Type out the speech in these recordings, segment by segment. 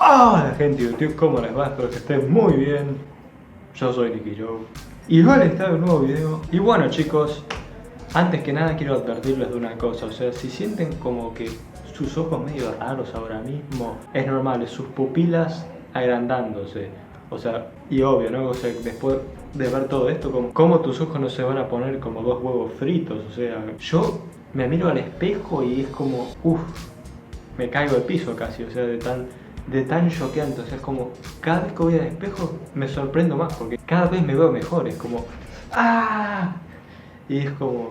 Hola gente de YouTube, ¿cómo les va? Espero que estén muy bien. Yo soy Nicky Joe y hoy les traigo un nuevo video. Y bueno chicos, antes que nada quiero advertirles de una cosa. O sea, si sienten como que sus ojos medio raros ahora mismo, es normal, es sus pupilas agrandándose. O sea, y obvio, ¿no? O sea, después de ver todo esto, como tus ojos no se van a poner como dos huevos fritos. O sea, yo me miro al espejo y es como, me caigo al piso casi, o sea, de tan choqueante. O sea, es como, cada vez que voy al espejo me sorprendo más, porque cada vez me veo mejor, es como, ¡ah! Y es como,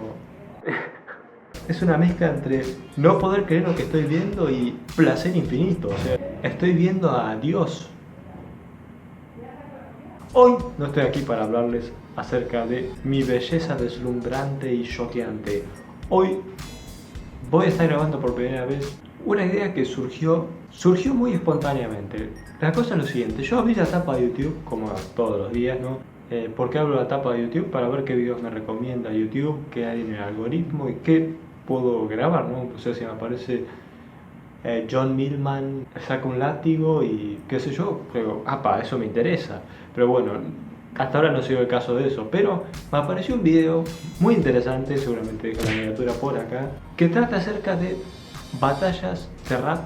es una mezcla entre no poder creer lo que estoy viendo y placer infinito. O sea, estoy viendo a Dios. Hoy no estoy aquí para hablarles acerca de mi belleza deslumbrante y choqueante. Hoy voy a estar grabando por primera vez una idea que surgió muy espontáneamente. La cosa es lo siguiente: yo abrí la tapa de YouTube como todos los días, ¿no? ¿Por qué abro la tapa de YouTube? Para ver qué videos me recomienda YouTube, qué hay en el algoritmo y qué puedo grabar, ¿no? O sea, si me aparece John Millman saca un látigo y qué sé yo, digo, eso me interesa. Pero bueno, hasta ahora no ha sido el caso de eso, pero me apareció un video muy interesante, seguramente dejo la miniatura por acá, que trata acerca de batallas de rap.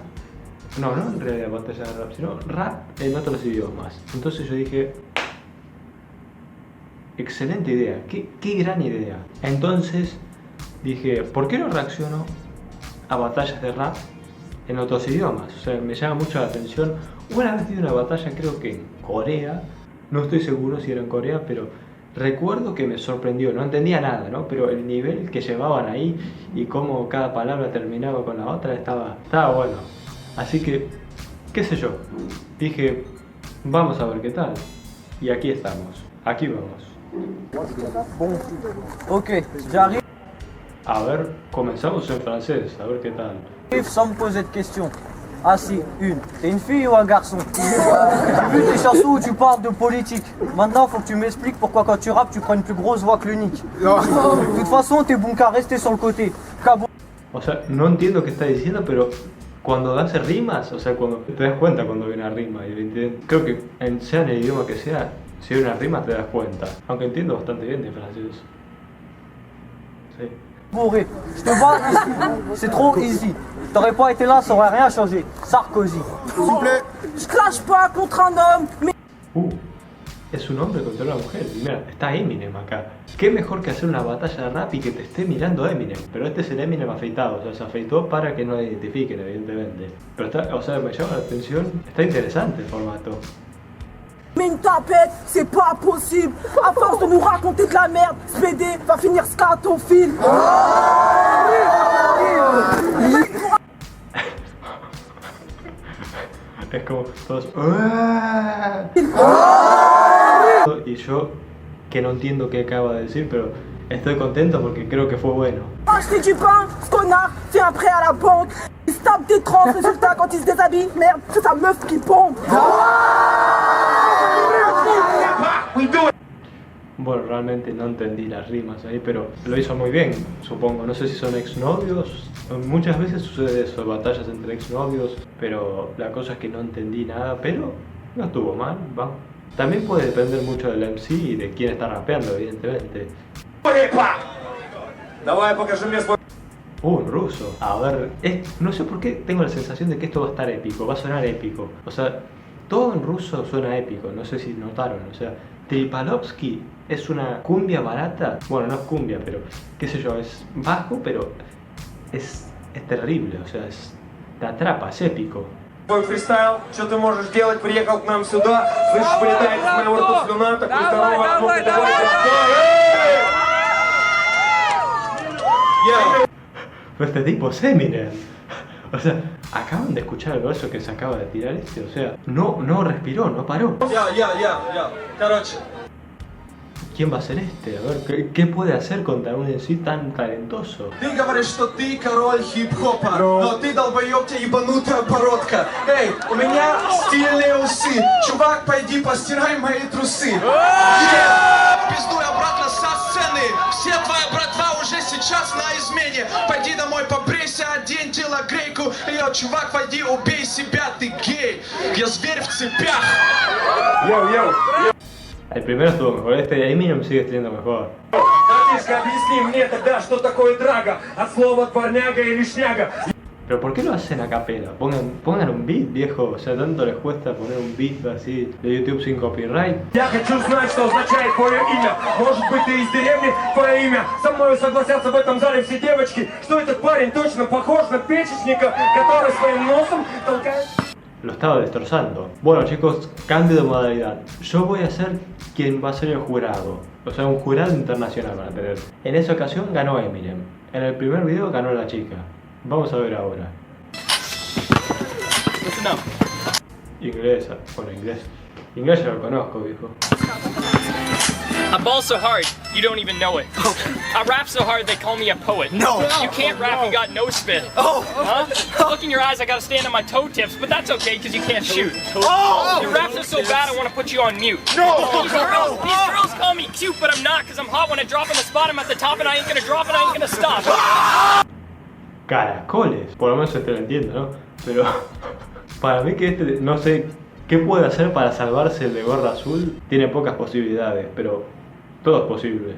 No en realidad batallas de rap, sino rap en otros idiomas. Entonces yo dije, excelente idea, qué gran idea. Entonces dije, ¿por qué no reacciono a batallas de rap en otros idiomas? O sea, me llama mucho la atención. Una vez vi una batalla, creo que en Corea, no estoy seguro si era en Corea, pero recuerdo que me sorprendió. No entendía nada, ¿no? Pero el nivel que llevaban ahí y cómo cada palabra terminaba con la otra estaba bueno. Así que, qué sé yo, dije, vamos a ver qué tal. Y aquí estamos, aquí vamos. Ok, j'arrive A ver, comenzamos en francés, a ver qué tal. sans me poser de questions. Ah si, une. T'es une fille ou un garçon? J'ai vu tes chansons où tu parles de politique. Maintenant, faut que tu m'expliques pourquoi quand tu rappes, tu prends une plus grosse voix que le Nick. De toute façon, t'es bon qu'à rester sur le côté. O sea, no entiendo qué está diciendo, pero cuando hace rimas, o sea, cuando te das cuenta cuando viene una rima. Creo que sea en el idioma que sea, si hay una rima te das cuenta. Aunque entiendo bastante bien de francés. Sí. Bourré. Je te bats ici. C'est trop easy. T'aurais pas été là, ça aurait rien changé. Sarkozy. S'il vous plaît. Je crache pas contre un homme, mais... Es un hombre contra una mujer. Y mira, está Eminem acá. Qué mejor que hacer una batalla de rap y que te esté mirando Eminem. Pero este es el Eminem afeitado, o sea, se afeitó para que no lo identifiquen, evidentemente. Pero está, o sea, me llama la atención, está interesante el formato. Mais une tapette, c'est pas possible. À force de nous raconter de la merde, ce PD va finir scatophile. Es como todos. Y yo, que no entiendo qué acaba de decir, pero estoy contento porque creo que fue bueno. Acheter du pain, ce connard fait un prêt à la banque. Il se tape des trans, résultat quand il se déshabille, merde, c'est sa meuf qui pompe. Bueno, realmente no entendí las rimas ahí, pero lo hizo muy bien, supongo. No sé si son exnovios. Muchas veces sucede eso, batallas entre exnovios, pero la cosa es que no entendí nada, pero no estuvo mal, va. También puede depender mucho del MC y de quién está rapeando, evidentemente. En ruso. A ver, no sé por qué tengo la sensación de que esto va a estar épico, va a sonar épico. O sea, todo en ruso suena épico, no sé si notaron. O sea, Tripalovsky es una cumbia barata. Bueno, no es cumbia, pero qué sé yo, es bajo, pero es terrible. O sea, te atrapa, es épico. Твой фристайл, что ты можешь делать, приехал к нам сюда, слышишь, прилетает из моего рта слюна, такой здоровый, Pero este tipo es Eminem. O sea, acaban de escuchar el verso que se acaba de tirar o sea, no respiró, no paró. Короче. ¿Quién va a ser este? A ver, ¿qué puede hacer contra un MC tan talentoso? Ты говоришь, что ты король хип-хопа, но ты долбоёб, тебя ебанутая бородка. Эй, у меня стильные усы, чувак, пойди постирай мои трусы. Пиздуй обратно со сцены, все твоя братва уже сейчас на измене. Пойди домой побрейся. Одевайся, одень телогрейку. Йо, чувак, пойди убей себя, ты гей. Я зверь в цепях. El primero estuvo mejor, este Eminem sigue estando mejor. Братишка, объясни мне тогда, что такое драга, от слова дворняга или шняга. Pero ¿por qué lo hacen a capela? Pongan un beat, viejo. O sea, tanto les cuesta poner un beat así de YouTube sin copyright. Я хочу знать, что означает твое имя. Может быть, ты из деревни, твое имя. Со мной согласятся в этом зале все девочки, что этот парень точно похож на печечника, который своим носом толкает... Lo estaba destrozando. Bueno, chicos, cambio de modalidad. Yo voy a ser quien va a ser el jurado. O sea, un jurado internacional van a tener. En esa ocasión ganó Eminem. En el primer video ganó la chica. Vamos a ver ahora. Listen up. Inglesa. Bueno, inglés. Inglés ya lo conozco, viejo. I ball so hard, you don't even know it. I rap so hard, they call me a poet. No. You can't rap, you got no spit. Huh? Look in your eyes, I gotta stand on my toe tips, but that's okay, because you can't shoot. Your raps are so bad, I want to put you on mute. These girls call me cute, but I'm not, because I'm hot when I drop on the spot, I'm at the top, and I ain't gonna drop, and I ain't gonna stop. Caracoles. Por lo menos este lo entiendo, ¿no? Pero para mí que este, no sé qué puede hacer para salvarse el de gorra azul. Tiene pocas posibilidades, pero todo es posible.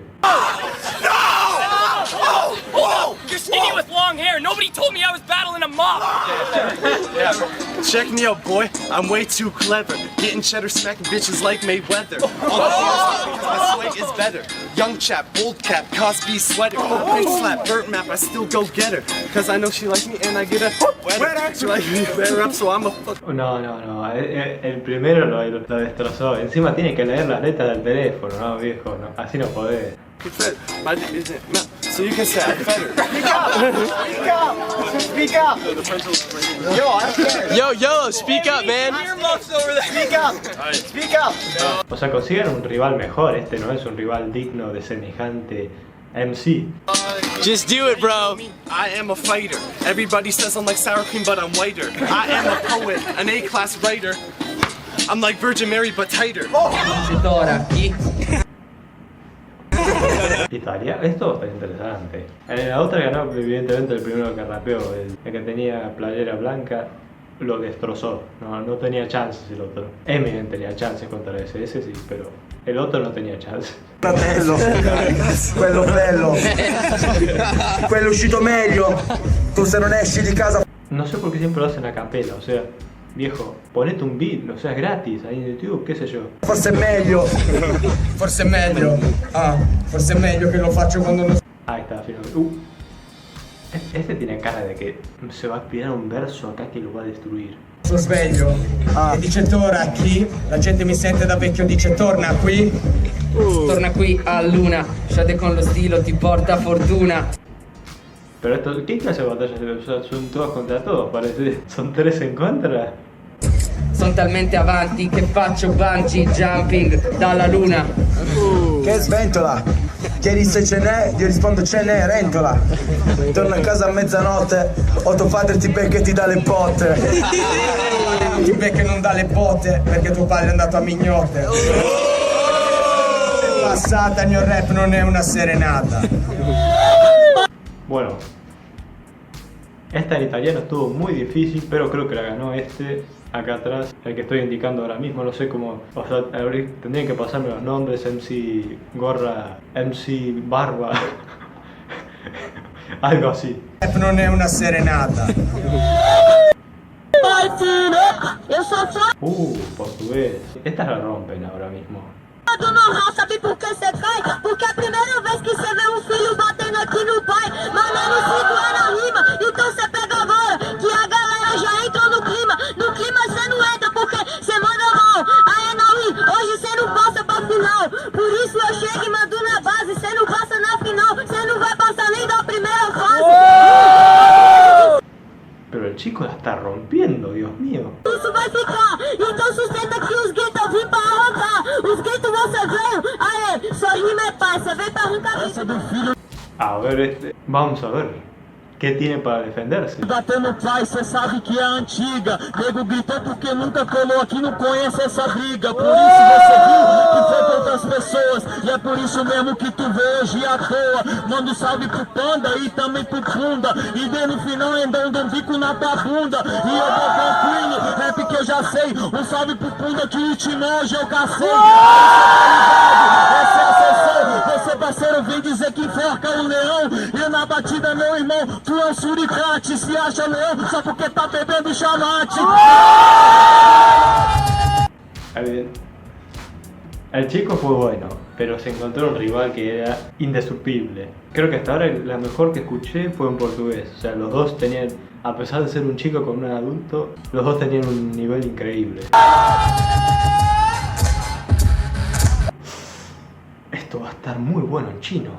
You're skinny with long hair. Nobody told me I was battling a mob. Check me out, boy. I'm way too clever. Getting cheddar, smacking bitches like Mayweather. All the feels because my swag is better. Young chap, bold cap, Cosby sweater. Big slap, burnt map, I still go get her. Cause I know she likes me and I get a wetter. She like me better up, so I'm a fuck. No. El primero lo destrozó. Encima tiene que leer las letras del teléfono, ¿no, viejo? No, así no podés. My dick isn't so you can say I'm better. Speak up! Yo, I don't care. Yo, speak up, man. Speak up! O sea, consiguen un rival mejor. Este no es un rival digno de semejante MC. Just do it, bro. I am a fighter. Everybody says I'm like sour cream, but I'm whiter. I am a poet, an A-class writer. I'm like Virgin Mary, but tighter. Italia, esto está interesante. En la otra ganó evidentemente el primero que rapeó, el que tenía playera blanca, lo destrozó. No tenía chances el otro. Eminem tenía chances contra ese sí, pero el otro no tenía chances. Fratello, quello bello, quello uscito meglio, tu se non esci di casa. No sé por qué siempre lo hacen a capela, o sea, viejo, ponete un beat, o sea, es gratis ahí en YouTube, qué sé yo. Forse è meglio, forse è meglio, forse è meglio che lo faccio quando non... Ahí está, finalmente. Este tiene cara de que se va a tirar un verso acá que lo va a destruir. Sono sveglio e dice torna qui, la gente mi sente da vecchio, dice torna qui. Torna qui a Luna, scende con lo stilo, ti porta fortuna. Pero esto, ¿qué clase de batallas? O sea, son todos contra todos, parece. Son 3 en contra. Sono talmente avanti che faccio bungee jumping dalla luna. Che sventola? Chiedi se ce n'è, io rispondo ce n'è, rentola. Torno a casa a mezzanotte, o tuo padre ti becca e ti dà le botte. Ti becca e non dà le botte, perché tuo padre è andato a mignotte. Passata, il mio rap non è una serenata. Bueno, esta en italiano estuvo muy difícil, pero creo que la ganó este acá atrás, el que estoy indicando ahora mismo. No sé cómo, o sea, tendrían que pasarme los nombres: MC Gorra, MC Barba, algo así. Rap non è una serenata. Portugués. Estas la rompen ahora mismo. Do normal, sabe por que cê cai? Porque é a primeira vez que cê vê filho batendo aqui no pai. Mas menos 5 é na rima, então cê pega agora, que a galera já entrou no clima. No clima cê não entra porque cê manda mal. Aí é Naui, hoje cê não passa pra final. Por isso eu chego e mando na base. Cê não passa na final, cê não vai passar nem da primeira fase. Pero el chico la está rompiendo, Dios mío. Isso vai ficar, então sustenta que os guetos vim pra arrancar. Os guetos você veio, aê, só rima é pai, cê vem pra arrancar. A ver, vamos a ver. ¿qué tiene para defenderse? Batendo pai, cê sabe que é antiga. Nego gritou porque nunca colou aqui, não conhece essa briga. Por isso você viu que foi com outras pessoas. E é por isso mesmo que tu vê hoje à toa. Manda um salve pro Panda e também pro Punda. E vê no final andando um bico na tua bunda. E eu vou tranquilo, rap que eu já sei. Um salve pro Punda que o Timão hoje eu cacei. Essa é a sessão. Você parceiro vem dizer que enforca o leão. E na batida meu irmão, tu é um suricate. Se acha leão só porque tá bebendo chamate. El chico fue bueno, pero se encontró un rival que era indestructible. Creo que hasta ahora la mejor que escuché fue en portugués. O sea, los dos tenían, a pesar de ser un chico con un adulto, los dos tenían un nivel increíble. Esto va a estar muy bueno en chino.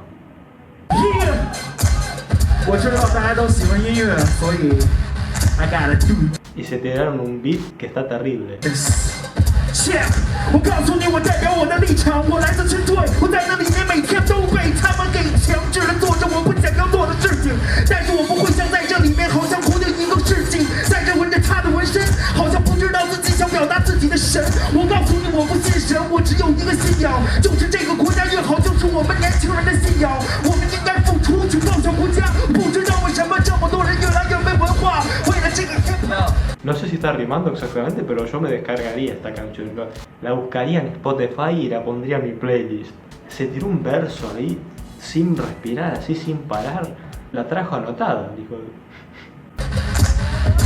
Y se tiraron un beat que está terrible. 我告诉你，我代表我的立场，我来自军队，我在那里面每天都被他们给强制的做着我不想要做的事情，但是我不会像在这里面好像活着一个事情，在这纹着他的纹身，好像不知道自己想表达自己的神。我告诉你，我不信神，我只有一个信仰，就是这个国家越好，就是我们年轻人的信仰。我们应该付出去报效国家，不知道为什么这么多人越来越没文化，为了这个 hip hop。 No sé si está rimando exactamente, pero yo me descargaría esta canción. La buscaría en Spotify y la pondría en mi playlist. Se tiró un verso ahí, sin respirar, así sin parar. La trajo anotada, dijo.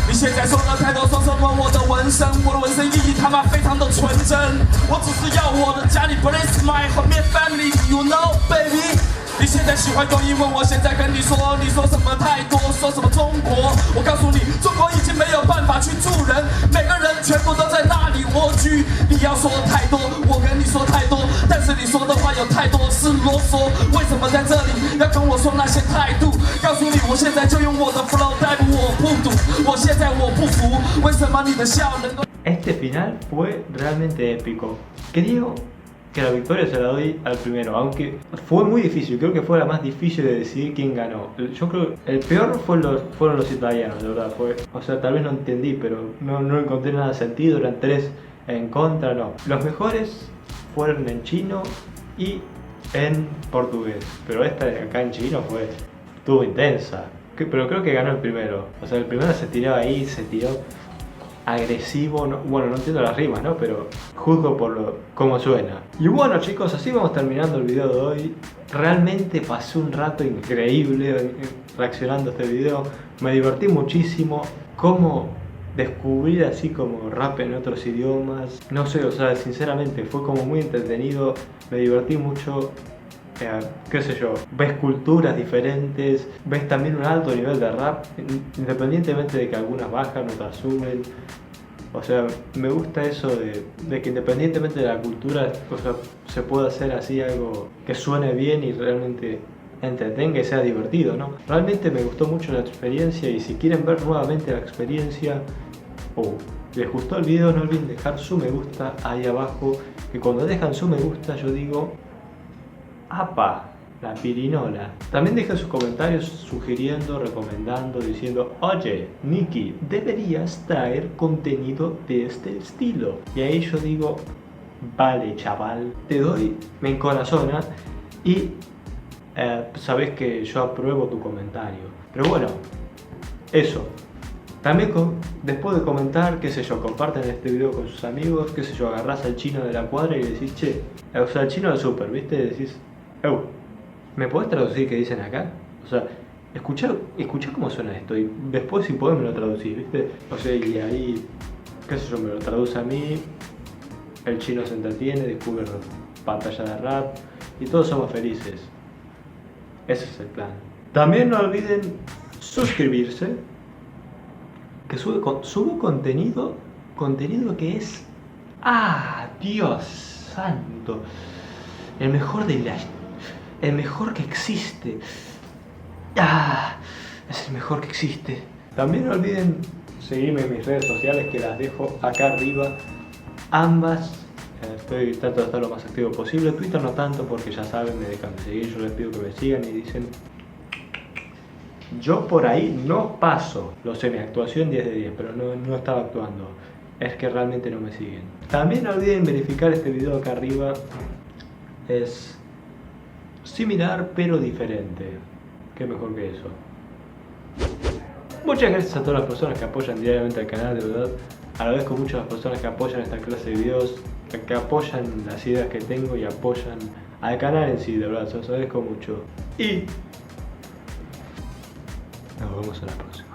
你现在说的太多，说什么我的纹身，我的纹身意义他妈非常的纯真。我只是要我的家里 bless my 和 my family， you know baby。 你现在喜欢用英文，我现在跟你说，你说什么太多，说什么中国，我告诉你，中国已经没有办法去住人，每个人全部都在那里蜗居。你要说太多，我跟你说太多，但是你说的话有太多是啰嗦。为什么在这里要跟我说那些态度？告诉你，我现在就用我的 flow 代表我不赌，我现在我不服，为什么你的笑能够？ Este final fue realmente épico. Creo que la victoria se la doy al primero, aunque fue muy difícil, creo que fue la más difícil de decidir quién ganó. Yo creo que el peor fueron los italianos, de verdad. O sea, tal vez no entendí, pero no encontré nada de sentido, eran 3 en contra, no. Los mejores fueron en chino y en portugués, pero esta de acá en chino estuvo intensa. Pero creo que ganó el primero, o sea, el primero se tiró ahí, se tiró agresivo, bueno, no entiendo las rimas, ¿no? Pero juzgo por cómo suena. Y bueno chicos, así vamos terminando el video de hoy. Realmente pasé un rato increíble reaccionando a este video. Me divertí muchísimo. Cómo descubrir así como rap en otros idiomas. No sé, o sea, sinceramente fue como muy entretenido. Me divertí mucho. Qué sé yo, ves culturas diferentes, ves también un alto nivel de rap, independientemente de que algunas bajan, otras suben. O sea, me gusta eso de que independientemente de la cultura, o sea, se puede hacer así algo que suene bien y realmente entretenga y sea divertido, ¿no? Realmente me gustó mucho la experiencia y si quieren ver nuevamente la experiencia o les gustó el video, no olviden dejar su me gusta ahí abajo, que cuando dejan su me gusta yo digo ¡apa! La pirinola. También dejen sus comentarios sugiriendo, recomendando, diciendo oye, Nicky, deberías traer contenido de este estilo. Y ahí yo digo vale chaval, te doy me encorazona y sabes que yo apruebo tu comentario. Pero bueno, eso. También después de comentar, qué sé yo, comparten este video con sus amigos, qué sé yo, agarrás al chino de la cuadra y le decís che, o sea, al chino del super, ¿viste? Y decís ¿me podés traducir qué dicen acá? O sea, escuchá cómo suena esto y después si podés me lo traducís, ¿viste? O sea, y ahí, qué sé yo, me lo traduce a mí, el chino se entretiene, descubre pantalla de rap y todos somos felices. Ese es el plan. También no olviden suscribirse, que sube contenido que es... ¡Ah, Dios santo! El mejor que existe. ¡Ah! Es el mejor que existe. También no olviden seguirme en mis redes sociales que las dejo acá arriba. Ambas. Estoy tratando de estar lo más activo posible. Twitter no tanto porque ya saben, me dejan de seguir. Yo les pido que me sigan y dicen... Yo por ahí no paso. Lo sé, mi actuación 10 de 10, pero no estaba actuando. Es que realmente no me siguen. También no olviden verificar este video acá arriba. Es similar pero diferente. ¿Qué mejor que eso? Muchas gracias a todas las personas que apoyan diariamente al canal, de verdad. Agradezco mucho a las personas que apoyan esta clase de videos, que apoyan las ideas que tengo y apoyan al canal en sí, de verdad, se los agradezco mucho. Y nos vemos en la próxima.